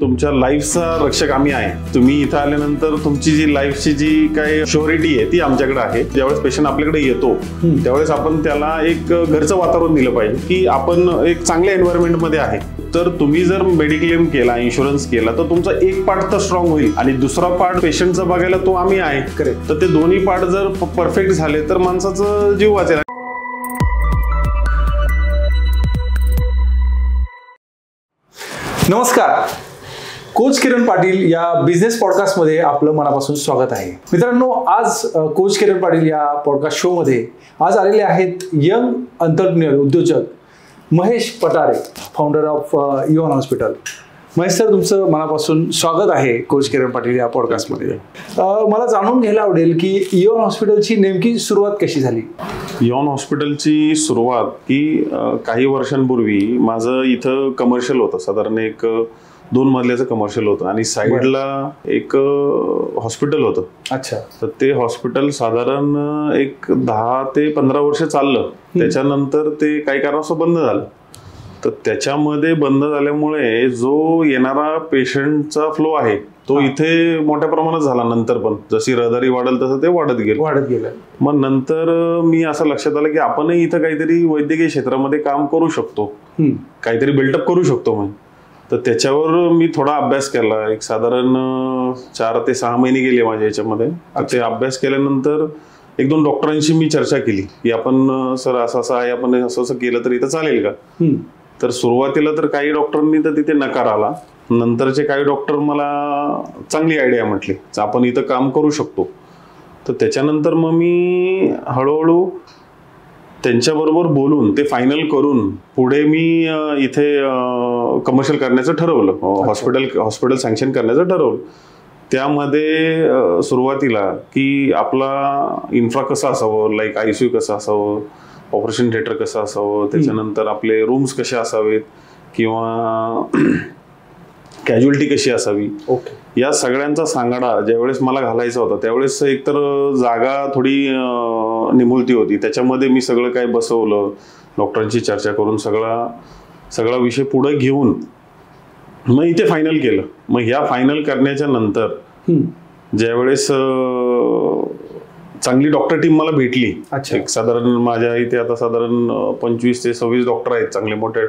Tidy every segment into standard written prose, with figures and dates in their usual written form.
तुमच्या लाईफचा रक्षक आम्ही आहे. तुम्ही इथं आल्यानंतर तुमची जी लाईफची जी काही श्युरिटी आहे ती आमच्याकडे आहे. ज्यावेळेस पेशंट आपल्याकडे येतो त्यावेळेस आपण त्याला एक घरचं वातावरण दिलं पाहिजे की आपण एक चांगल्या एन्व्हायरमेंटमध्ये आहे. तर तुम्ही जर मेडिक्लेम केला, इन्शुरन्स केला तर तुमचा एक पार्ट तर स्ट्रॉंग होईल आणि दुसरा पार्ट पेशंटचा बघायला तो आम्ही आहे. करेक्ट. तर ते दोन्ही पार्ट जर परफेक्ट झाले तर माणसाचं जीव वाचेल. नमस्कार, कोच किरण पाटील या बिझनेस पॉडकास्टमध्ये आपलं मनापासून स्वागत आहे. मित्रांनो, आज कोच किरण पाटील या पॉडकास्ट शोमध्ये आज आलेले आहेत यंग एंटरप्रेन्योर उद्योजक Mahesh Patare, founder of Eon hospital. Mahesh sir, तुमचं मनापासून स्वागत आहे कोच किरण पाटील या पॉडकास्टमध्ये. मला जाणून घ्यायला आवडेल की इओन हॉस्पिटलची नेमकी सुरुवात कशी झाली? इओन हॉस्पिटलची सुरुवात की काही वर्षांपूर्वी माझं इथं कमर्शियल होतं, साधारण एक 2 मजल्याचं कमर्शियल होतं आणि साईडला एक हॉस्पिटल होतं. अच्छा. तर ते हॉस्पिटल साधारण एक 10 ते 15 वर्ष चाललं. त्याच्यानंतर ते काही कारणास्तव बंद झालं. तर त्याच्यामध्ये बंद झाल्यामुळे जो येणारा पेशंटचा फ्लो आहे तो इथे मोठ्या प्रमाणात झाला. नंतर पण जशी रहदारी वाढेल तसं ते वाढत गेलं. मग नंतर मी असं लक्षात आलं की आपणही इथं काहीतरी वैद्यकीय क्षेत्रामध्ये काम करू शकतो, काहीतरी बिल्डअप करू शकतो. मग तर त्याच्यावर मी थोडा अभ्यास केला. एक साधारण 4 ते 6 महिने गेले माझ्या याच्यामध्ये. ते अभ्यास केल्यानंतर 1-2 डॉक्टरांशी मी चर्चा केली की आपण सर असं आहे, आपण असं केलं तर इथं चालेल का? तर सुरुवातीला तर काही डॉक्टरांनी तर तिथे नकार आला. नंतरचे काही डॉक्टर मला चांगली आयडिया म्हटली, आपण इथं काम करू शकतो. तर त्याच्यानंतर मग मी हळूहळू त्यांच्याबरोबर बोलून ते फायनल करून पुढे मी इथे कमर्शियल करण्याचं ठरवलं. हॉस्पिटल सँक्शन करायचं ठरवलं. त्यामध्ये सुरुवातीला की आपला इन्फ्रा कसं असावं, लाईक ICU कसं असावं, ऑपरेशन थिएटर कसं असावं, त्याच्यानंतर आपले रूम्स कसे असावेत किंवा कॅज्युअलिटी कशी असावी, या सगळ्यांचा सांगाडा ज्यावेळेस मला घालायचा होता त्यावेळेस एकतर जागा थोडी निमुळती होती. त्याच्यामध्ये मी सगळं काय बसवलं, डॉक्टरांची चर्चा करून सगळा विषय पुढे घेऊन मग इथे फायनल केलं. मग ह्या फायनल करण्याच्या नंतर ज्यावेळेस चांगली डॉक्टर टीम मला भेटली. एक साधारण माझ्या इथे आता साधारण 25 ते 26 डॉक्टर आहेत, चांगले मोठ्या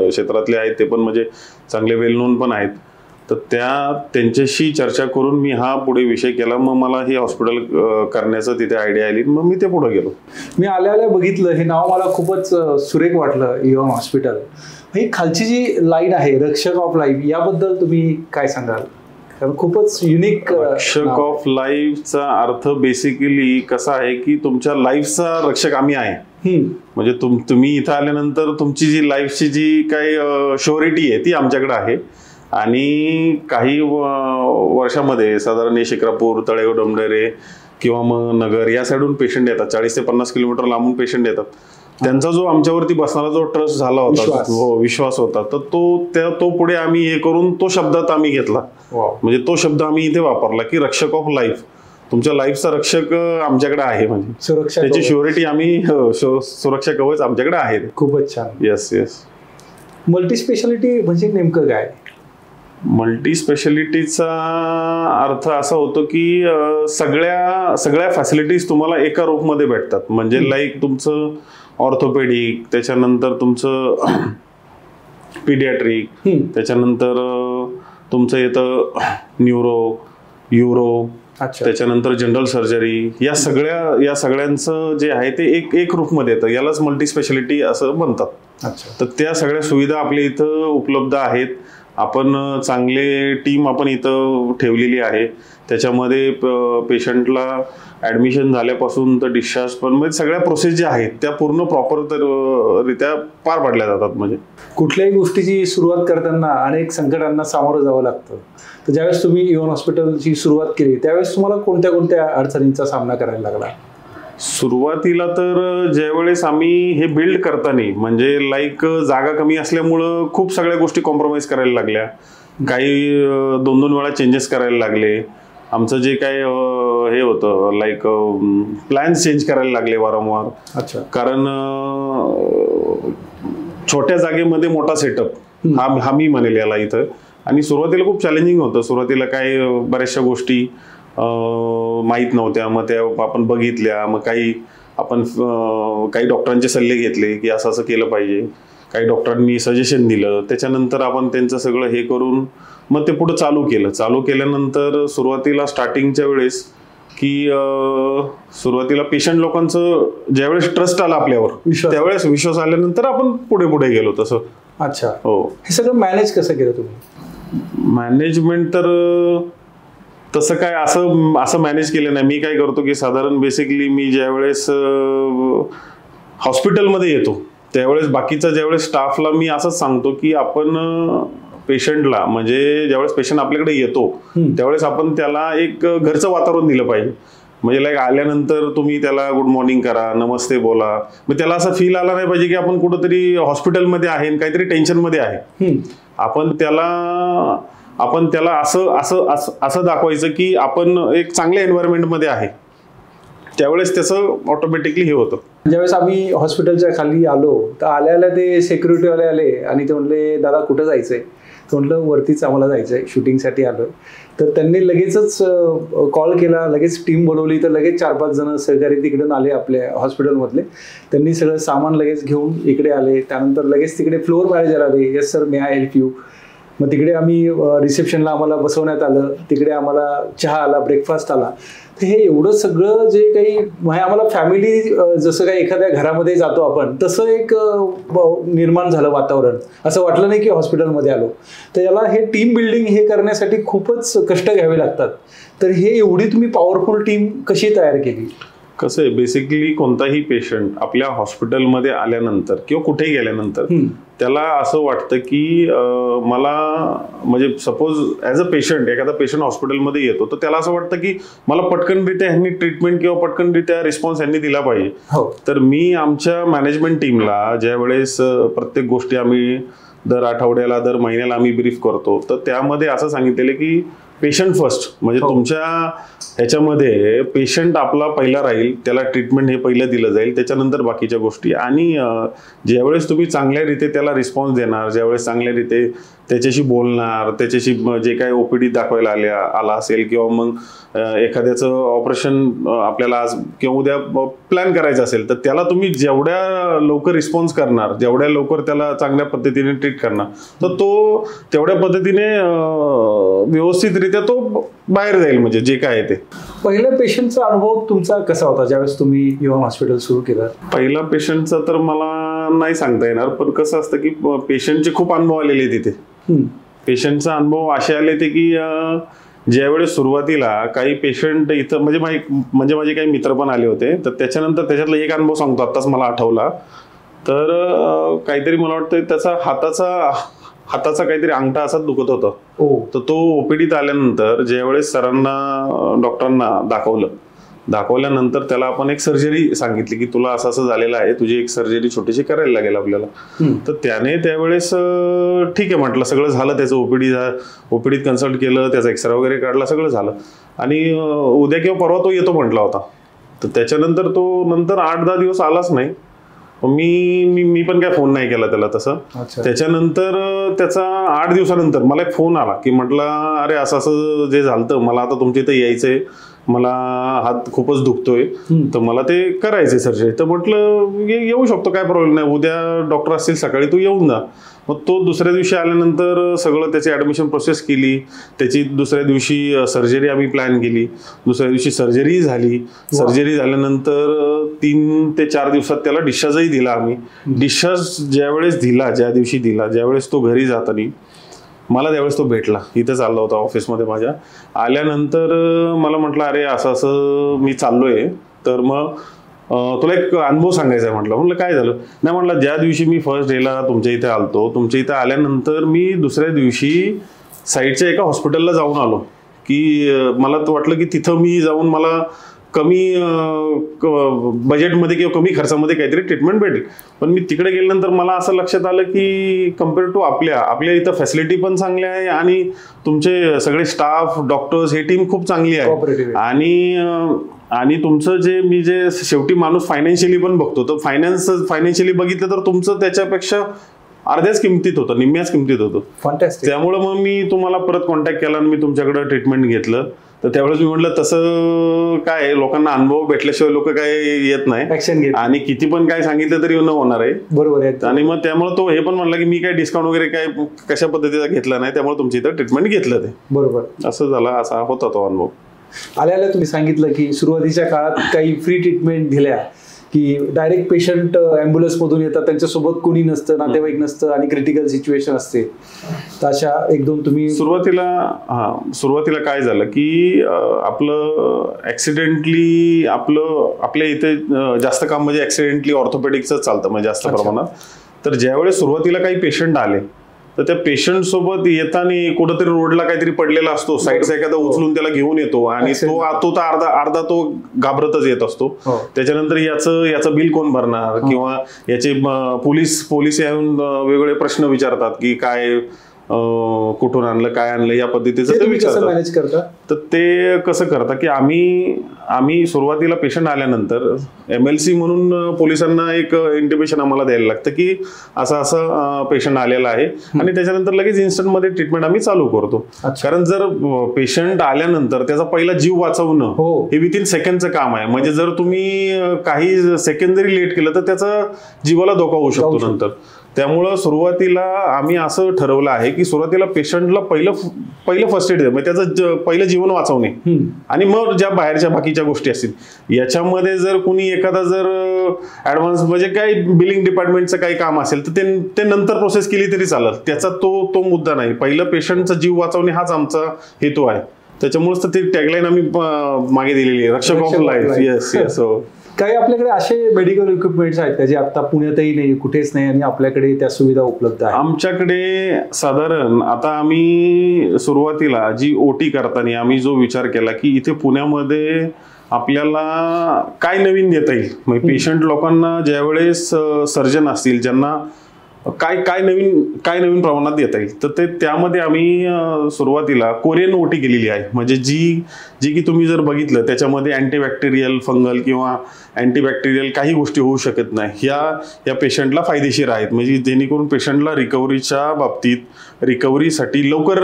क्षेत्रातले आहेत, ते पण म्हणजे चांगले वेल नोन पण आहेत. तर त्यांच्याशी चर्चा करून मी हा पुढे विषय केला. मग मला हे हॉस्पिटल करण्याचं तिथे आयडिया आली. मग मी ते पुढे गेलो. मी आल्या बघितलं, हे नाव मला खूपच सुरेख वाटलं, इओन हॉस्पिटल. ही खालची जी लाईन आहे, रक्षक ऑफ लाईफ, याबद्दल तुम्ही काय सांगाल? खूपच युनिक. रक्षक ऑफ लाईफचा अर्थ बेसिकली कसा आहे की तुमच्या लाईफचा रक्षक आम्ही आहे. म्हणजे तुम्ही इथं आल्यानंतर तुमची जी लाईफची जी काही श्युरिटी आहे ती आमच्याकडे आहे. आणि काही वर्षामध्ये साधारण शिक्रापूर, तळेगाव, डोंबिवली किंवा मग नगर या साईडून पेशंट येतात. 40 ते 50 किलोमीटर लांबून पेशंट येतात. त्यांचा जो आमच्यावरती बसणारा जो ट्रस्ट झाला होता, विश्वास होता, तर तो पुढे आम्ही हे करून तो शब्दात आम्ही घेतला. म्हणजे तो शब्द आम्ही इथे वापरला की रक्षक ऑफ लाईफ, तुमच्या लाईफचा रक्षक आमच्याकडे आहे. म्हणजे सुरक्षा, त्याची श्युरिटी आम्ही, सुरक्षा कवच आमच्याकडे आहे. खूपच छान. येस. मल्टी स्पेशालिटी म्हणजे नेमकं काय? मल्टी स्पेशालिटीचा अर्थ असा होतो की सगळ्या फॅसिलिटीज तुम्हाला एका रूममध्ये भेटतात. म्हणजे लाईक तुमचं ऑर्थोपेडिक, त्याच्यानंतर तुमचं पीडियाट्रिक, त्याच्यानंतर तुमचं येतं न्यूरो, युरो, त्याच्यानंतर जनरल सर्जरी, या सगळ्यांचं जे आहे ते एक रूममध्ये येतं. यालाच मल्टी स्पेशालिटी असं म्हणतात. तर त्या सगळ्या सुविधा आपल्या इथं उपलब्ध आहेत. आपण चांगले टीम आपण इथं ठेवलेली आहे. त्याच्यामध्ये पेशंटला ॲडमिशन झाल्यापासून तर डिस्चार्ज पण, म्हणजे सगळ्या प्रोसेस ज्या आहेत त्या पूर्ण प्रॉपररित्या पार पाडल्या जातात. म्हणजे कुठल्याही गोष्टीची सुरुवात करताना अनेक संकटांना सामोरं जावं लागतं. तर ज्यावेळेस तुम्ही इओन हॉस्पिटलची सुरुवात केली त्यावेळेस तुम्हाला कोणत्या अडचणींचा सामना करायला लागला? सुरुवातीला तर ज्यावेळेस आम्ही हे बिल्ड करताना, म्हणजे लाईक जागा कमी असल्यामुळं खूप सगळ्या गोष्टी कॉम्प्रोमाइज करायला लागल्या. काही 2-2 वेळा चेंजेस करायला लागले. आमचं जे काय हे होतं, लाईक प्लॅन्स चेंज करायला लागले वारंवार. कारण छोट्या जागेमध्ये मोठा सेटअप हा मी म्हणेल याला इथं. आणि सुरुवातीला खूप चॅलेंजिंग होतं. सुरुवातीला काय बऱ्याचशा गोष्टी माहीत नव्हत्या, मग त्या आपण बघितल्या, मग काही डॉक्टरांचे सल्ले घेतले की असं असं केलं पाहिजे, काही डॉक्टरांनी सजेशन दिलं, त्याच्यानंतर आपण त्यांचं सगळं हे करून मग ते पुढं चालू केल्यानंतर सुरुवातीला स्टार्टिंगच्या वेळेस की सुरुवातीला पेशंट लोकांचं ज्यावेळेस ट्रस्ट आला आपल्यावर, त्यावेळेस विश्वास आल्यानंतर आपण पुढे गेलो तसं. अच्छा, हो. हे सगळं मॅनेज कसं केलं तुम्ही? मॅनेजमेंट तर तसं काय असं मॅनेज केलं नाही. मी काय करतो की साधारण बेसिकली मी ज्यावेळेस हॉस्पिटलमध्ये येतो त्यावेळेस बाकीचा ज्यावेळेस स्टाफला मी असंच सांगतो की आपण पेशंटला, म्हणजे ज्यावेळेस पेशंट आपल्याकडे येतो त्यावेळेस आपण त्याला एक घरचं वातावरण दिलं पाहिजे. म्हणजे लाईक आल्यानंतर तुम्ही त्याला गुड मॉर्निंग करा, नमस्ते बोला, मग त्याला असं फील आला नाही पाहिजे की आपण कुठंतरी हॉस्पिटलमध्ये आहे, काहीतरी टेन्शनमध्ये आहे. आपण त्याला असं दाखवायचं की आपण एक चांगल्या एन्व्हायरमेंटमध्ये आहे, त्यावेळेस त्याचं ऑटोमॅटिकली हे होतं. ज्यावेळेस आम्ही हॉस्पिटलच्या खाली आलो तर आल्या ते सिक्युरिटीवाले आले आणि ते म्हणले दादा कुठं जायचंय? तर म्हटलं वरतीच आम्हाला जायचंय, शूटिंगसाठी आलो. तर त्यांनी लगेचच कॉल केला, लगेच टीम बोलवली, तर लगेच 4-5 जण सहकारी तिकडून आले आपल्या हॉस्पिटलमधले. त्यांनी सगळं सामान लगेच घेऊन इकडे आले. त्यानंतर लगेच तिकडे फ्लोअर मॅनेजर आले, yes sir may I help you. मग तिकडे आम्ही रिसेप्शनला आम्हाला बसवण्यात आलं, तिकडे आम्हाला चहा आला, ब्रेकफास्ट आला. तर हे एवढं सगळं जे काही आम्हाला फॅमिली जसं काही एखाद्या घरामध्ये जातो आपण तसं एक निर्माण झालं वातावरण. असं वाटलं नाही की हॉस्पिटलमध्ये आलो. तर याला हे टीम बिल्डिंग हे करण्यासाठी खूपच कष्ट घ्यावे लागतात. तर हे एवढी तुम्ही पॉवरफुल टीम कशी तयार केली? कसं आहे, बेसिकली कोणताही पेशंट आपल्या हॉस्पिटलमध्ये आल्यानंतर किंवा कुठेही गेल्यानंतर त्याला असं वाटतं की मला, म्हणजे सपोज ॲज अ पेशंट एखादा पेशंट हॉस्पिटलमध्ये येतो तर त्याला असं वाटतं की मला पटकनरित्या ह्यांनी ट्रीटमेंट किंवा पटकनरित्या रिस्पॉन्स ह्यांनी दिला पाहिजे. तर मी आमच्या मॅनेजमेंट टीमला ज्यावेळेस प्रत्येक गोष्टी आम्ही दर आठवड्याला दर महिन्याला आम्ही ब्रीफ करतो, तर त्यामध्ये असं सांगितलेलं की पेशंट फर्स्ट, म्हणजे तुमच्या ह्याच्यामध्ये पेशंट आपला पहिला राहील, त्याला ट्रीटमेंट हे पहिलं दिलं जाईल, त्याच्यानंतर बाकीच्या गोष्टी. आणि ज्यावेळेस तुम्ही चांगल्या रीते त्याला रिस्पॉन्स देणार, ज्यावेळेस चांगल्या रीते त्याच्याशी बोलणार, त्याच्याशी जे काही ओपीडी दाखवायला आला असेल किंवा मग एखाद्याचं ऑपरेशन आपल्याला आज किंवा उद्या प्लॅन करायचं असेल तर त्याला तुम्ही जेवढ्या लवकर रिस्पॉन्स करणार, जेवढ्या लवकर त्याला चांगल्या पद्धतीने ट्रीट करणार, तर तो तेवढ्या पद्धतीने व्यवस्थितरित्या तो बाहेर जाईल, म्हणजे जे काय आहे ते. पहिल्या पेशंटचा अनुभव तुमचा कसा होता ज्यावेळेस तुम्ही युवा हॉस्पिटल सुरू केलं? पहिला पेशंटचा तर मला नाही सांगता येणार, पण कसं असतं की पेशंटचे खूप अनुभव आलेले तिथे. पेशंटचा अनुभव असे आले ते की ज्यावेळेस सुरुवातीला काही पेशंट इथं, म्हणजे माझे काही मित्र पण आले होते, तर त्याच्यानंतर त्याच्यातला एक अनुभव सांगतो, आत्ताच मला आठवला. तर काहीतरी मला वाटतं त्याचा हाताचा काहीतरी अंगठा असा दुखत होता. तर तो ओपीडीत आल्यानंतर ज्यावेळेस सरांना डॉक्टरांना दाखवल्यानंतर त्याला आपण एक सर्जरी सांगितली की तुला असं असं झालेलं आहे, तुझी एक सर्जरी छोटीशी करायला लागेल आपल्याला. तर त्याने त्यावेळेस ठीक आहे म्हटलं, सगळं झालं, त्याचं ओपीडीत कन्सल्ट केलं, त्याचा एक्सरे वगैरे काढला, सगळं झालं. आणि उद्या किंवा परवा तो येतो म्हटला होता. तर त्याच्यानंतर तो नंतर 8-10 दिवस आलाच नाही. मी पण काय फोन नाही केला त्याला तसं. त्याच्यानंतर त्याचा 8 दिवसानंतर मला एक फोन आला की म्हटलं अरे असं जे झालं, मला आता तुमच्या इथं यायचंय, मला हात खूपच दुखतोय, तर मला ते करायचंय सर्जरी. तर म्हटलं येऊ शकतो, काय प्रॉब्लेम नाही, उद्या डॉक्टर असतील सकाळी, तू येऊन जा. मग तो दुसऱ्या दिवशी आल्यानंतर सगळं त्याची ॲडमिशन प्रोसेस केली, त्याची दुसऱ्या दिवशी सर्जरी आम्ही प्लॅन केली, दुसऱ्या दिवशी सर्जरी झाली. सर्जरी झाल्यानंतर 3 ते 4 दिवसात त्याला डिस्चार्जही दिला आम्ही. डिस्चार्ज ज्या दिवशी दिला, ज्यावेळेस तो घरी जाताना मला त्यावेळेस तो भेटला, इथं चालला होता ऑफिसमध्ये माझ्या. आल्यानंतर मला म्हटलं अरे असं मी चाललोय, तर मग तुला एक अनुभव सांगायचा आहे. म्हटलं काय झालं? नाही म्हटलं, ज्या दिवशी मी फर्स्ट डेला तुमच्या इथे आलतो, तुमच्या इथे आल्यानंतर मी दुसऱ्या दिवशी साईडच्या एका हॉस्पिटलला जाऊन आलो की मला वाटलं की तिथं मी जाऊन मला कमी बजेटमध्ये किंवा कमी खर्चामध्ये काहीतरी ट्रीटमेंट भेटेल. पण मी तिकडे गेल्यानंतर मला असं लक्षात आलं की कम्पेअर टू आपल्या इथं फॅसिलिटी पण चांगली आहे आणि तुमचे सगळे स्टाफ, डॉक्टर्स, हे टीम खूप चांगली आहे. आणि तुमचं जे शेवटी माणूस फायनान्शियली पण बघतो, तर फायनान्शियली बघितलं तर तुमचं त्याच्यापेक्षा अर्ध्याच किमतीत होतं, निम्म्याच किमतीत होतं. फॅन्टॅस्टिक. त्यामुळे मग मी तुम्हाला परत कॉन्टॅक्ट केला आणि मी तुमच्याकडे ट्रीटमेंट घेतलं. तर त्यावेळेस मी म्हटलं तसं काय लोकांना अनुभव भेटल्याशिवाय लोक काय येत नाही ऍक्शन घेत आणि किती पण काय सांगितलं तरी न होणार आहे. बरोबर आहे. आणि मग त्यामुळे तो हे पण म्हणला की मी काय डिस्काउंट वगैरे काय कशा पद्धतीचा घेतला नाही, त्यामुळे तुमच्या इथं ट्रीटमेंट घेतलं ते. बरोबर असं झालं, असा होता तो अनुभव. आल्याला तुम्ही सांगितलं की सुरुवातीच्या काळात काही फ्री ट्रीटमेंट दिल्या की डायरेक्ट पेशंट ॲम्ब्युलन्समधून येतात, त्यांच्यासोबत कोणी नसतं, नातेवाईक नसतं आणि क्रिटिकल सिच्युएशन असते. तर अशा एक दोन तुम्ही सुरुवातीला काय झालं की आपलं ऍक्सिडेंटली आपल्या इथे जास्त काम म्हणजे ऍक्सिडेंटली ऑर्थोपेडिक्सच चालतं म्हणजे जास्त प्रमाणात. तर ज्यावेळेस सुरुवातीला काही पेशंट आले तर त्या पेशंट सोबत येताना कुठंतरी रोडला काहीतरी पडलेला असतो, साईडचा एखादा उचलून त्याला घेऊन येतो आणि तो तर अर्धा तो घाबरतच येत असतो. त्याच्यानंतर याचं बिल कोण भरणार किंवा याचे पोलीस येऊन वेगवेगळे प्रश्न विचारतात की काय कुठून आणलं, काय आणलं, या पद्धतीचं ते विचारतात. तर ते कसं करतात की आम्ही सुरुवातीला पेशंट आल्यानंतर MLC म्हणून पोलिसांना एक इंटिमेशन आम्हाला द्यायला लागतं की असं पेशंट आलेला आहे आणि त्याच्यानंतर लगेच इन्स्टंटमध्ये ट्रीटमेंट आम्ही चालू करतो. कारण जर पेशंट आल्यानंतर त्याचा पहिला जीव वाचवणं हे विथिन सेकंडचं काम आहे. म्हणजे जर तुम्ही काही सेकंड जरी लेट केलं तर त्याचा जीवाला धोका होऊ शकतो नंतर. त्यामुळं सुरुवातीला आम्ही असं ठरवलं आहे की सुरुवातीला पेशंटला पहिलं फर्स्ट एड म्हणजे त्याचं पहिलं जीवन वाचवणे आणि मग ज्या बाहेरच्या बाकीच्या गोष्टी असतील याच्यामध्ये जर कुणी एखादा जर ऍडव्हान्स म्हणजे काही बिलिंग डिपार्टमेंटचं काही काम असेल तर ते नंतर प्रोसेस केली तरी चालेल. त्याचा तो मुद्दा नाही. पहिलं पेशंटचा जीव वाचवणे हाच आमचा हेतू आहे. त्याच्यामुळेच तर ती टॅगलाईन आम्ही मागे दिलेली आहे, रक्षक ऑफ लाईफ. Yes yes. काही आपल्याकडे असे मेडिकल इक्विपमेंट्स आहेत जे आता पुण्यातही नाही, कुठेच नाही आणि आपल्याकडे त्या सुविधा उपलब्ध आहेत? आमच्याकडे साधारण आता आम्ही सुरुवातीला जी OT करताना आम्ही जो विचार केला की इथे पुण्यामध्ये आपल्याला काय नवीन देता येईल. म्हणजे पेशंट लोकांना ज्यावेळेस सर्जन असतील ज्यांना काय नवीन प्रमाणात देता येईल तर त्यामध्ये आम्ही सुरुवातीला कोरियन OT केलेली आहे. म्हणजे जी की तुम्ही जर बघितलं त्याच्यामध्ये अँटीबॅक्टेरियल, फंगल किंवा अँटीबॅक्टेरियल काही गोष्टी होऊ शकत नाही. या पेशंटला फायदेशीर आहेत. म्हणजे जेणेकरून पेशंटला रिकव्हरीच्या बाबतीत रिकव्हरीसाठी लवकर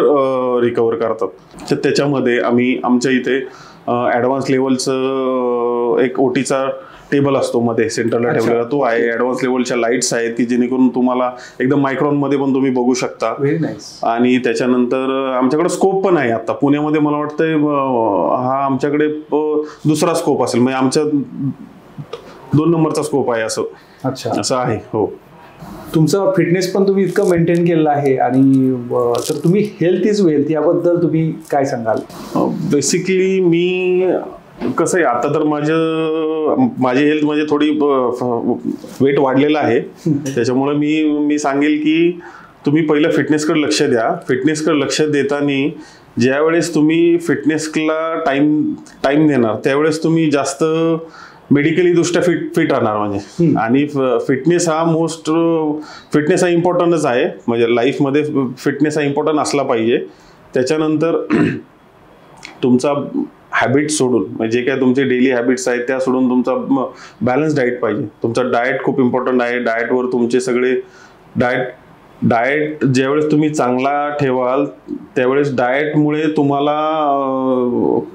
रिकव्हर करतात. तर त्याच्यामध्ये आम्ही आमच्या इथे ॲडव्हान्स लेवलचं एक OTचा टेबल असतो मध्ये सेंटरला ठेवलेला, तो आहे. ॲडव्हान्स लेवलच्या लाईट्स आहेत की जेणेकरून तुम्हाला एकदम मायक्रॉन मध्ये पण तुम्ही बघू शकता. Very nice. आणि त्याच्यानंतर आमच्याकडे स्कोप पण आहे. आता पुण्यामध्ये मला वाटतंय हा आमच्याकडे दुसरा स्कोप असेल, म्हणजे आमच्या 2 नंबरचा स्कोप आहे असं आहे. हो. तुमचं फिटनेस पण तुम्ही इतकं मेंटेन केलेलं आहे आणि तर तुम्ही हेल्थ इज वेल्थ याबद्दल तुम्ही काय सांगाल? बेसिकली मी कसं आहे आता तर माझी हेल्थ म्हणजे थोडी वेट वाढलेलं आहे. त्याच्यामुळे मी सांगेल की तुम्ही पहिलं फिटनेसकडे लक्ष द्या. फिटनेसकडे लक्ष देताना ज्यावेळेस तुम्ही फिटनेसला टाइम देणार त्यावेळेस तुम्ही जास्त मेडिकली दृष्ट्या फिट राहणार. म्हणजे आणि फिटनेस हा इम्पॉर्टंटच आहे. म्हणजे लाईफमध्ये फिटनेस हा इम्पॉर्टंट असला पाहिजे. त्याच्यानंतर तुमचा हॅबिट सोडून म्हणजे जे काय तुमचे डेली हॅबिट्स आहेत त्या सोडून तुमचा बॅलन्स डाएट पाहिजे. तुमचा डाएट खूप इम्पॉर्टंट आहे. डाएटवर तुमचे सगळे डाएट ज्यावेळेस तुम्ही चांगला ठेवाल त्यावेळेस डाएटमुळे तुम्हाला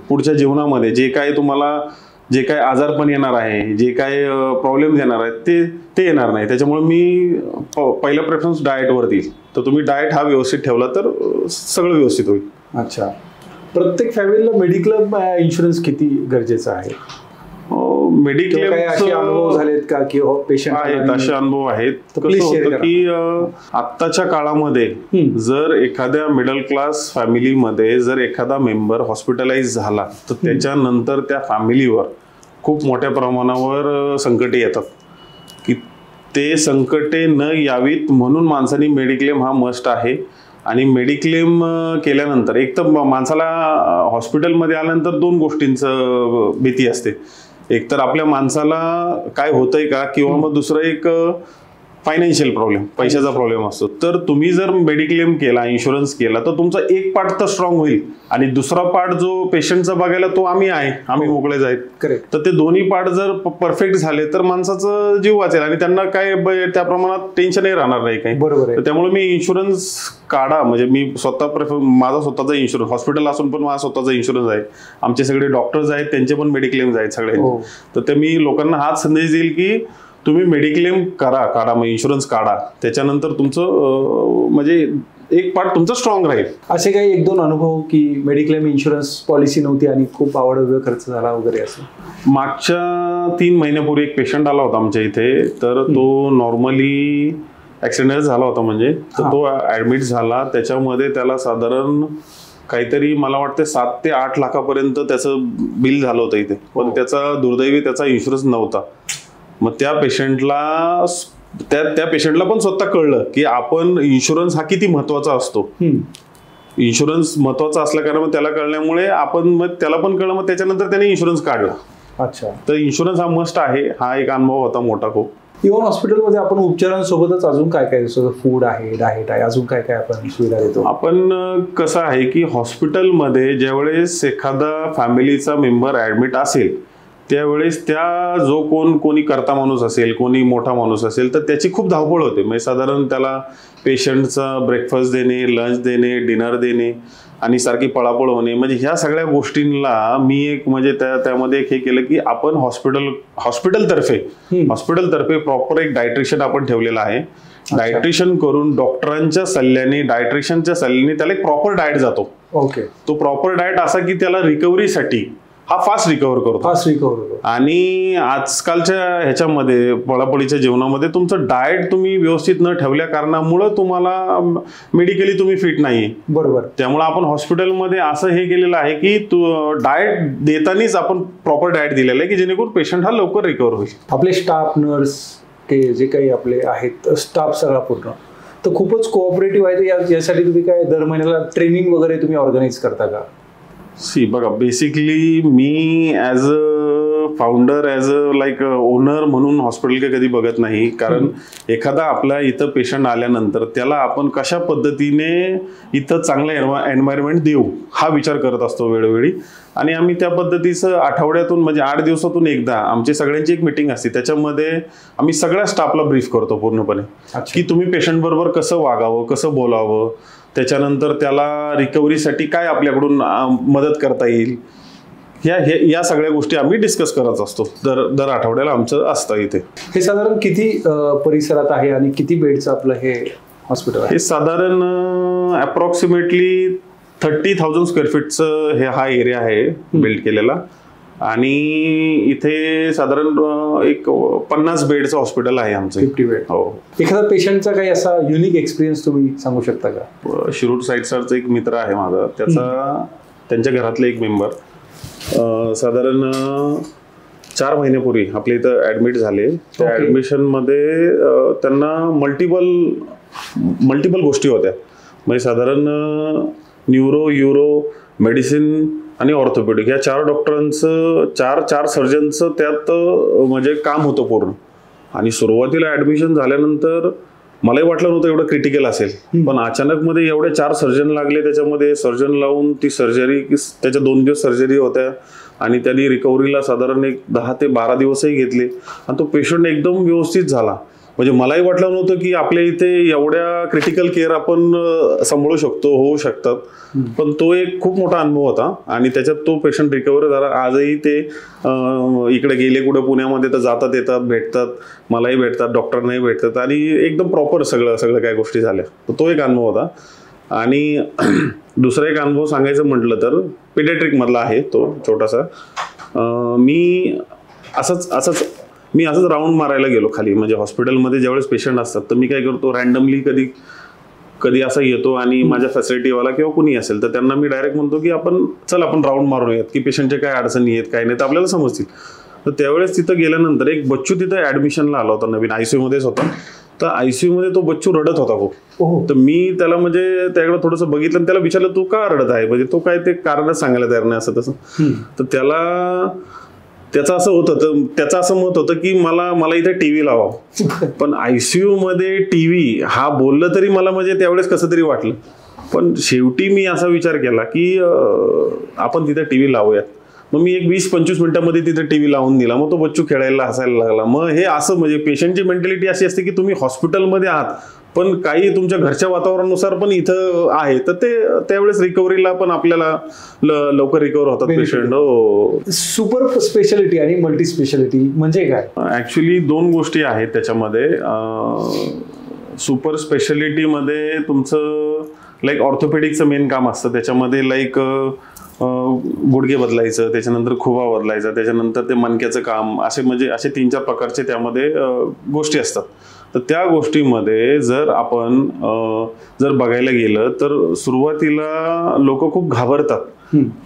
पुढच्या जीवनामध्ये जे काय आजारपण येणार आहे, जे काय प्रॉब्लेम येणार आहेत ते येणार नाही. त्याच्यामुळे मी पहिला प्रेफरन्स डाएटवर देईल. तर तुम्ही डाएट हा व्यवस्थित ठेवला तर सगळं व्यवस्थित होईल. अच्छा. प्रत्येक फॅमिलीला मेडिक्लेम इन्शुरन्स किती गरजेचा आहे? मेडिक्लेम अनुभव झालेत का की पेशंट आहेत? असे अनुभव आहेत. कसं होतं की आत्ताच्या काळामध्ये जर एखाद्या मिडल क्लास फॅमिलीमध्ये जर एखादा मेंबर हॉस्पिटलाइज झाला तर त्याच्यानंतर त्या फॅमिलीवर खूप मोठ्या प्रमाणावर संकटे येतात. की ते संकटे न यावीत म्हणून माणसाने मेडिक्लेम हा मस्ट आहे. आणि मेडिक्लेम केल्यानंतर एक तर माणसाला हॉस्पिटलमध्ये आल्यानंतर 2 गोष्टींचं भीती असते. एक तर आपल्या माणसाला काय होतंय का, किंवा मग दुसरं एक फायनान्शियल प्रॉब्लेम, पैशाचा प्रॉब्लेम असतो. तर तुम्ही जर मेडिक्लेम केला, इन्शुरन्स केला, तर तुमचा एक पार्ट तर स्ट्रॉंग होईल आणि दुसरा पार्ट जो पेशंटचा बघायला तो आम्ही मोकळे जाईल. करेक्ट. तर ते दोन्ही पार्ट जर परफेक्ट झाले तर माणसाचं जीव वाचेल आणि त्यांना काय त्या प्रमाणात टेन्शनही राहणार नाही काही. बरोबर आहे. त्यामुळे मी इन्शुरन्स काढा, म्हणजे मी स्वतः माझा स्वतःचा इन्शुरन्स, हॉस्पिटल असून पण माझा स्वतःचा इन्शुरन्स आहे. आमचे सगळे डॉक्टर्स आहेत, त्यांचे पण मेडिक्लेम्स आहेत सगळ्यांचे. तर ते मी लोकांना हाच संदेश देईल की तुम्ही मेडिक्लेम काढा, मग इन्शुरन्स काढा, त्याच्यानंतर तुमचं म्हणजे एक पार्ट तुमचा स्ट्रॉंग राहील. असे काही 1-2 अनुभव की मेडिक्लेम इन्शुरन्स पॉलिसी नव्हती आणि खूप आवडवेळ खर्च झाला वगैरे असं? मागच्या 3 महिन्यापूर्वी एक पेशंट आला होता आमच्या इथे. तर तो नॉर्मली ऍक्सिडेंट झाला होता, म्हणजे तर तो ऍडमिट झाला. त्याच्यामध्ये त्याला साधारण काहीतरी मला वाटतं 7 ते 8 लाखापर्यंत त्याचं बिल झालं होतं इथे. पण त्याचा दुर्दैवी त्याचा इन्शुरन्स नव्हता. मग त्या पेशंटला पण स्वतः कळलं की आपण इन्शुरन्स हा किती महत्वाचा असतो. इन्शुरन्स महत्वाचा असल्या कारण मग त्याला कळल्यामुळे मग त्याला पण कळलं, मग त्याच्यानंतर त्याने इन्शुरन्स काढला. अच्छा. तर इन्शुरन्स हा मस्ट आहे. हा एक अनुभव होता मोठा खूप. इव्हन हॉस्पिटलमध्ये आपण उपचारांसोबतच अजून काय काय, जसं फूड आहे, डाएट आहे, अजून काय काय आपण सुविधा देतो? आपण कसं आहे की हॉस्पिटलमध्ये ज्यावेळेस एखादा फॅमिलीचा मेंबर ऍडमिट असेल त्यावेळेस कोणी करता माणूस असेल, कोणी मोठा माणूस असेल, तर त्याची खूप धावपळ होते. म्हणजे साधारण त्याला पेशंटचा ब्रेकफास्ट देणे, लंच देणे, डिनर देणे आणि सारखी पळापळ होणे, म्हणजे ह्या सगळ्या गोष्टींना मी एक म्हणजे त्यामध्ये एक हे केलं की आपण हॉस्पिटलतर्फे प्रॉपर एक डायट्रिशियन आपण ठेवलेला आहे. डायट्रिशियन करून डॉक्टरांच्या सल्ल्याने, डायट्रिशियनच्या सल्ल्याने त्याला एक प्रॉपर डाएट जातो. ओके. तो प्रॉपर डाएट असा की त्याला रिकव्हरीसाठी हा फास्ट रिकव्हर करतो. आणि आजकालच्या ह्याच्यामध्ये पळापळीच्या जीवनामध्ये तुमचं डाएट तुम्ही व्यवस्थित न ठेवल्या कारणामुळं तुम्हाला मेडिकली तुम्ही फिट नाही. बरोबर. त्यामुळे आपण हॉस्पिटलमध्ये असं हे केलेलं आहे की डाएट देतानाच आपण प्रॉपर डाएट दिलेलं आहे की जेणेकरून पेशंट हा लवकर रिकव्हर होईल. आपले स्टाफ, नर्स, ते जे काही आपले आहेत स्टाफ सगळा पूर्ण तर खूपच कोऑपरेटिव्ह आहे. यासाठी तुम्ही काय दर महिन्याला ट्रेनिंग वगैरे तुम्ही ऑर्गनाईज करता का? बघा, basically me as a founder, as a like owner म्हणून हॉस्पिटल कधी बघत नाही. कारण एखादा आपल्या इथं पेशंट आल्यानंतर त्याला आपण कशा पद्धतीने इथं चांगलं एन्व्हायरमेंट देऊ हा विचार करत असतो वेळोवेळी. आणि आम्ही त्या पद्धतीचं आठवड्यातून म्हणजे 8 दिवसातून एकदा आमची सगळ्यांची एक मीटिंग असते. त्याच्यामध्ये आम्ही सगळ्या स्टाफला ब्रीफ करतो पूर्णपणे की तुम्ही पेशंट बरोबर कसं वागावं, कसं बोलावं, त्याच्यानंतर त्याला रिकव्हरीसाठी काय आपल्याकडून मदत करता येईल, या सगळ्या गोष्टी आम्ही डिस्कस करत असतो. दर आठवड्याला आमचं असतं इथे. हे साधारण किती परिसरात आहे आणि किती बेडचं आपलं हे हॉस्पिटल आहे? हे साधारण अप्रॉक्सिमेटली 30,000 स्क्वेअर फीटचं हा एरिया आहे बिल्ड केलेला. आणि इथे साधारण एक 50 बेडचं हॉस्पिटल आहे आमचं. 50 बेड. हो. एखादा पेशंटचा काही असा युनिक एक्सपिरियन्स तुम्ही सांगू शकता का? शिरूर साईडचा एक मित्र आहे माझा, त्यांच्या घरातले एक मेंबर साधारण 4 महिन्यापूर्वी आपल्या इथं ऍडमिट झाले. त्या ऍडमिशनमध्ये त्यांना मल्टिपल गोष्टी होत्या. म्हणजे साधारण न्यूरो, युरो, मेडिसिन आणि ऑर्थोपेडिक या 4 डॉक्टरांचं, 4 सर्जनचं त्यात म्हणजे काम होतं पूर्ण. आणि सुरुवातीला ऍडमिशन झाल्यानंतर मलाही वाटलं नव्हतं एवढं क्रिटिकल असेल, पण अचानक मध्ये एवढे 4 सर्जन लागले. त्याच्यामध्ये सर्जन लावून ती सर्जरी, त्याच्या 2 दिवस सर्जरी होत्या आणि त्यांनी रिकव्हरीला साधारण एक 10 ते 12 दिवसही घेतले आणि तो पेशंट एकदम व्यवस्थित झाला. म्हणजे मलाही वाटलं नव्हतं की आपल्या इथे एवढ्या क्रिटिकल केअर आपण सांभाळू शकतो, होऊ शकतात. पण तो एक खूप मोठा अनुभव होता आणि त्याच्यात तो पेशंट रिकव्हर झाला. आजही ते इकडे गेले कुठे पुण्यामध्ये तर जातात, येतात, भेटतात, मलाही भेटतात, डॉक्टरनाही भेटतात आणि एकदम प्रॉपर सगळं काय गोष्टी झाल्या. तो एक अनुभव होता. आणि दुसरा एक अनुभव सांगायचं म्हटलं तर पिडियाट्रिक मधला आहे तो छोटासा. मी असंच राऊंड मारायला गेलो खाली. म्हणजे हॉस्पिटलमध्ये ज्यावेळेस पेशंट असतात तर मी काय करतो, रँडमली कधी असा येतो आणि माझ्या फॅसिलिटीवाला किंवा कुणी असेल तर त्यांना मी डायरेक्ट म्हणतो की आपण राऊंड मारूयात की पेशंटचे काय अडचणी आहेत, काय नाही, तर आपल्याला समजतील. तर त्यावेळेस तिथं गेल्यानंतर एक बच्चू तिथं ऍडमिशनला आला होता, नवीन ICU मध्येच होता. तर ICU मध्ये तो बच्चू रडत होता खूप. तर मी त्याला म्हणजे त्याकडे थोडंसं बघितलं आणि त्याला विचारलं तू का रडत आहे, म्हणजे तो काय ते कारणच सांगायला तयार नाही असं तसं. तर त्याला त्याचं असं मत होतं की मला इथे टीव्ही लावावं. पण ICU मध्ये टीव्ही हा बोललं तरी मला म्हणजे त्यावेळेस कसं तरी वाटलं. पण शेवटी मी असा विचार केला की आपण तिथे टीव्ही लावूयात. मग मी एक 20-25 मिनिटांमध्ये तिथे टीव्ही लावून दिला. मग तो बच्चू खेळायला हसायला लागला. मग हे असं म्हणजे पेशंटची मेंटॅलिटी अशी असते की तुम्ही हॉस्पिटलमध्ये आहात पण काही तुमच्या घरच्या वातावरणानुसार पण इथं आहे, तर ते त्यावेळेस रिकव्हरीला पण आपल्याला लवकर रिकव्हर होतात पेशंट. सुपर स्पेशालिटी आणि मल्टी स्पेशालिटी म्हणजे काय? ऍक्च्युली 2 गोष्टी आहेत त्याच्यामध्ये. सुपर स्पेशालिटीमध्ये तुमचं लाईक ऑर्थोपेडिकचं मेन काम असतं. त्याच्यामध्ये लाईक गुडघे बदलायचं, त्याच्यानंतर खुवा बदलायचा, त्याच्यानंतर ते मणक्याचं काम, असे 3-4 प्रकारचे त्यामध्ये गोष्टी असतात. तर त्या गोष्टीमध्ये जर आपण बघायला गेलं तर सुरुवातीला लोक खूप घाबरतात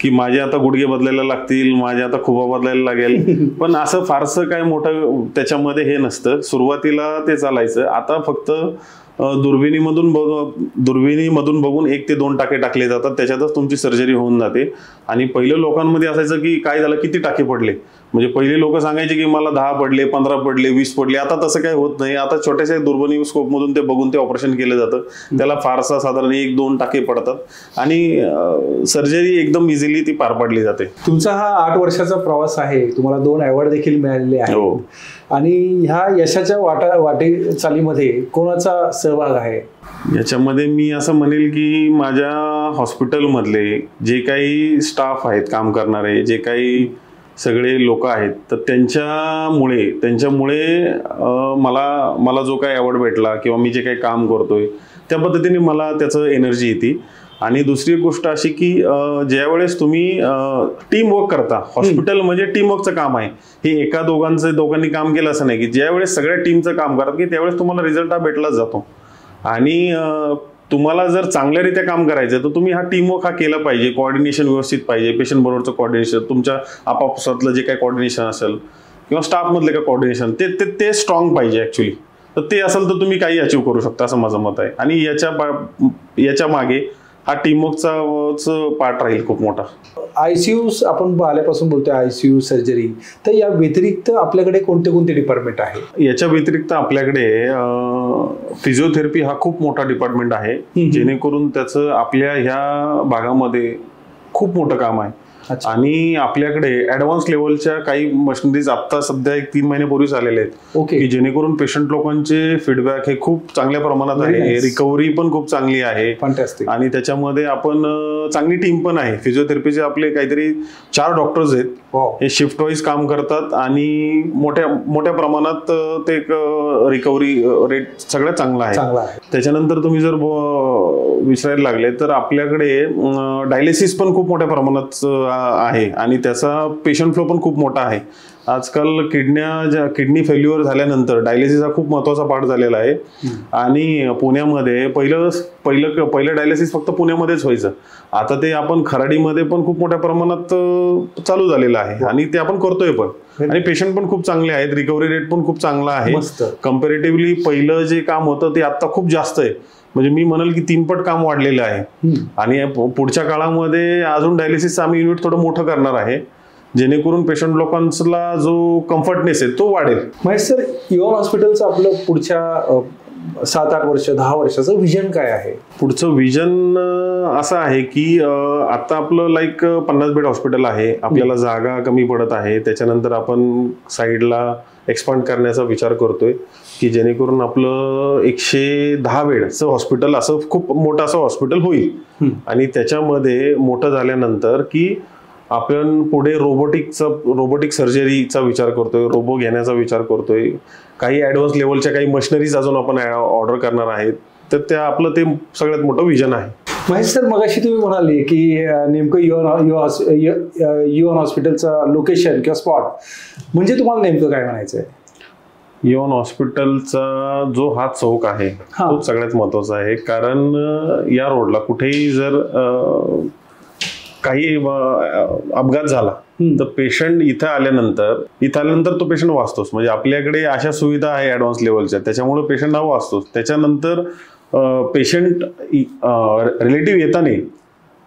की माझे आता गुडघे बदलायला लागतील, माझे आता खुबा बदलायला लागेल. पण असं फारसं काय मोठं त्याच्यामध्ये हे नसतं. सुरुवातीला ते चालायचं. आता फक्त दुर्बिणीमधून बघून 1 ते 2 टाके टाकले जातात, त्याच्यातच तुमची सर्जरी होऊन जाते. आणि पहिलं लोकांमध्ये असायचं की काय झालं, किती टाके पडले. म्हणजे पहिले लोक सांगायचे की मला 10 पडले, 15 पडले, 20 पडले. आता तसं काही होत नाही. आता छोट्याशा दुर्बिणी स्कोपमधून ते बघून ते ऑपरेशन केलं जातं. त्याला फारसा साधारण 1-2 टाके पडतात आणि सर्जरी एकदम इझिली ती पार पाडली जाते. तुमचा हा 8 वर्षाचा प्रवास आहे. तुम्हाला 2 अवॉर्ड देखील मिळालेले आहेत. आणि ह्या यशाच्या वाटेचालीमध्ये कोणाचा सहभाग आहे? याच्यामध्ये मी असं म्हणेल की माझ्या हॉस्पिटलमधले जे काही स्टाफ आहेत, काम करणारे जे काही सगळे लोक आहेत, तर त्यांच्यामुळे मला जो काही अवॉर्ड भेटला किंवा मी जे काही काम करतोय त्या पद्धतीने मला त्याचं एनर्जी येते. आणि दुसरी गोष्ट अशी की ज्यावेळेस तुम्ही टीम वर्क करता, हॉस्पिटल म्हणजे टीम वर्कचं काम आहे. हे दोघांनी काम केलं असं नाही की ज्यावेळेस सगळ्या टीमचं काम करतात की त्यावेळेस तुम्हाला रिझल्ट हा भेटलाच जातो. आणि तुम्हाला जर चांगल्यारीत्या काम करायचं तर तुम्ही हा टीमवर्क हा केला पाहिजे. कोऑर्डिनेशन व्यवस्थित पाहिजे, पेशंट बरोबरचं कोऑर्डिनेशन, तुमच्या आपापसातलं जे काही कोऑर्डिनेशन असेल किंवा स्टाफमधले काय कोऑर्डिनेशन ते स्ट्रॉंग पाहिजे ॲक्च्युली. तर ते असेल तर तुम्ही काही अचीव्ह करू शकता असं माझं मत आहे. आणि याच्या मागे हा टीमवर्कचा पार्ट राहील खूप मोठा. ICU आपण आल्यापासून बोलतोय ICU सर्जरी, तर या व्यतिरिक्त आपल्याकडे कोणते डिपार्टमेंट आहे? याच्या व्यतिरिक्त आपल्याकडे फिजिओथेरपी हा खूप मोठा डिपार्टमेंट आहे, जेणेकरून त्याचं आपल्या ह्या भागामध्ये खूप मोठं काम आहे. आणि आपल्याकडे ऍडव्हान्स लेवलच्या काही मशिनरीज आता सध्या 1-3 महिन्यापूर्वीच आलेले आहेत की जेणेकरून पेशंट लोकांचे फीडबॅक हे खूप चांगल्या प्रमाणात आहे. रिकव्हरी पण खूप चांगली आहे. आणि त्याच्यामध्ये आपण चांगली टीम पण आहे. फिजिओथेरपीचे आपले काहीतरी 4 डॉक्टर्स आहेत. हे शिफ्ट वाईज काम करतात आणि मोठ्या प्रमाणात ते रिकव्हरी रेट सगळ्यात चांगला आहे. त्याच्यानंतर तुम्ही जर विचारायला लागले तर आपल्याकडे डायलिसिस पण खूप मोठ्या प्रमाणात आहे आणि त्याचा पेशंट फ्लो पण खूप मोठा आहे. आजकाल किडनी फेल्युअर झाल्यानंतर डायलिसिस हा खूप महत्वाचा पार्ट झालेला आहे. आणि पुण्यामध्ये पहिलं डायलिसिस फक्त पुण्यामध्येच व्हायचं. आता ते आपण खराडीमध्ये पण खूप मोठ्या प्रमाणात चालू झालेलं आहे आणि ते आपण करतोय पण. आणि पेशंट पण खूप चांगले आहेत, रिकव्हरी रेट पण खूप चांगला आहे. कम्पॅरेटिव्हली पहिलं जे काम होतं ते आता खूप जास्त आहे. म्हणजे मी म्हणेल की 3 पट काम वाढलेलं आहे. आणि पुढच्या काळामध्ये अजून डायलिसिसचं आम्ही युनिट थोडं मोठं करणार आहे, जेणेकरून पेशंट लोकांचा जो कम्फर्टनेस आहे तो वाढेल. महेश सर, युवन हॉस्पिटलचं आपलं पुढच्या 7-8 वर्ष 10 वर्षाचं विजन काय आहे? पुढचं विजन असं आहे की आता आपलं लाईक 50 बेड हॉस्पिटल आहे. आपल्याला जागा कमी पडत आहे. त्याच्यानंतर आपण साईडला एक्सपांड करण्याचा विचार करतोय की जेणेकरून आपलं 110 बेडचं हॉस्पिटल असं खूप मोठं असं हॉस्पिटल होईल. आणि त्याच्यामध्ये मोठं झाल्यानंतर की आपण पुढे रोबोटिक सर्जरीचा विचार करतोय, रोबो घेण्याचा विचार करतोय. काही ऍडव्हान्स लेवलच्या काही मशिनरीज अजून आपण ऑर्डर करणार आहेत. तर त्या आपलं ते सगळ्यात मोठं विजन आहे. महेश सर, मगाशी तुम्ही म्हणाले की नेमकं युवन हॉस्पिटलचं लोकेशन किंवा स्पॉट म्हणजे तुम्हाला नेमकं काय म्हणायचं आहे? युवन हॉस्पिटलचा जो हा चौक आहे तो सगळ्यात महत्वाचा आहे. कारण या रोडला कुठेही जर काही अपघात झाला तर पेशंट इथं आल्यानंतर तो पेशंट वाचतोच. म्हणजे आपल्याकडे अशा सुविधा आहे ऍडव्हान्स लेवलच्या, त्याच्यामुळे पेशंट हा वाचतोच. त्याच्यानंतर पेशंट रिलेटिव्ह येताना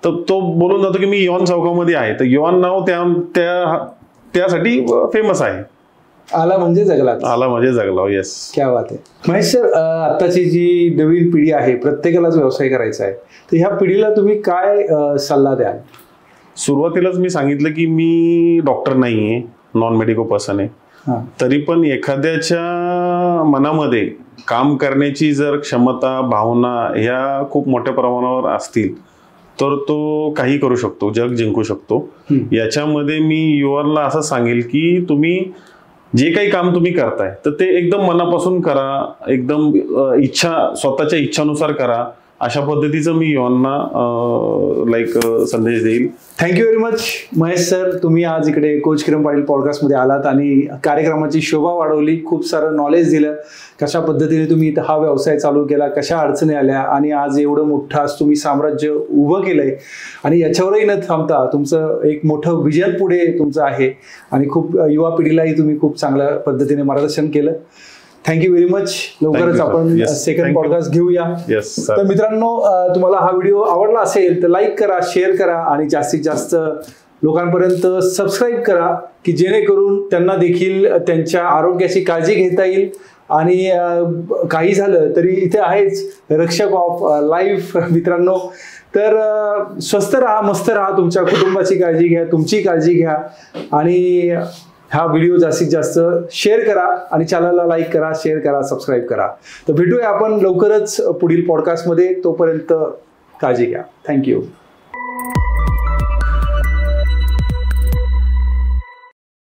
तर तो बोलून जातो की मी युवन चौकामध्ये आहे. तर युवन नाव त्या त्यासाठी फेमस आहे. आला म्हणजे जगला. आला म्हणजे जगला. येस. क्या बात आहे. महेश सर, आताची जी नवीन पिढी आहे, प्रत्येकालाच व्यवसाय करायचा आहे, तर ह्या पिढीला तुम्ही काय सल्ला द्याल? सुरुवातीलाच मी सांगितलं की मी डॉक्टर नाहीये, नॉन मेडिकल पर्सन आहे. तरी पण एखाद्याच्या मनामध्ये काम करण्याची जर क्षमता, भावना ह्या खूप मोठ्या प्रमाणावर असतील तर तो काही करू शकतो, जग जिंकू शकतो. याच्यामध्ये मी युवांना असं सांगेल की तुम्ही जे काही काम तुम्ही करताय तर ते एकदम मनापासून करा, एकदम स्वतःच्या इच्छानुसार करा. अशा पद्धतीचं मी युवांना संदेश देईल. Thank you very much Mahesh sir, तुम्ही आज इकडे कोच किरण पाटील पॉडकास्टमध्ये आलात आणि कार्यक्रमाची शोभा वाढवली, खूप सारं नॉलेज दिलं. कशा पद्धतीने तुम्ही हा व्यवसाय चालू केला, कशा अडचणी आल्या आणि आज एवढं मोठं आज तुम्ही साम्राज्य उभं केलंय आणि याच्यावरही न थांबता तुमचं एक मोठं विजन पुढे तुमचं आहे आणि खूप युवा पिढीलाही तुम्ही खूप चांगल्या पद्धतीने मार्गदर्शन केलं. Thank you very much. लवकरच आपण सेकंड पॉडकास्ट घेऊया. तर मित्रांनो, तुम्हाला हा व्हिडिओ आवडला असेल तर लाईक करा, शेअर करा आणि जास्तीत जास्त लोकांपर्यंत सबस्क्राईब करा की जेणेकरून त्यांना देखील त्यांच्या आरोग्याची काळजी घेता येईल. आणि काही झालं तरी इथे आहेच रक्षक ऑफ लाईफ मित्रांनो. तर स्वस्थ राहा, मस्त राहा, तुमच्या कुटुंबाची काळजी घ्या, तुमची काळजी घ्या आणि हा व्हिडिओ जास्तीत जास्त शेअर करा आणि चॅनलला लाईक करा, शेअर करा, सबस्क्राईब करा. तर भेटूया आपण लवकरच पुढील पॉडकास्टमध्ये. तोपर्यंत काळजी घ्या. थँक्यू.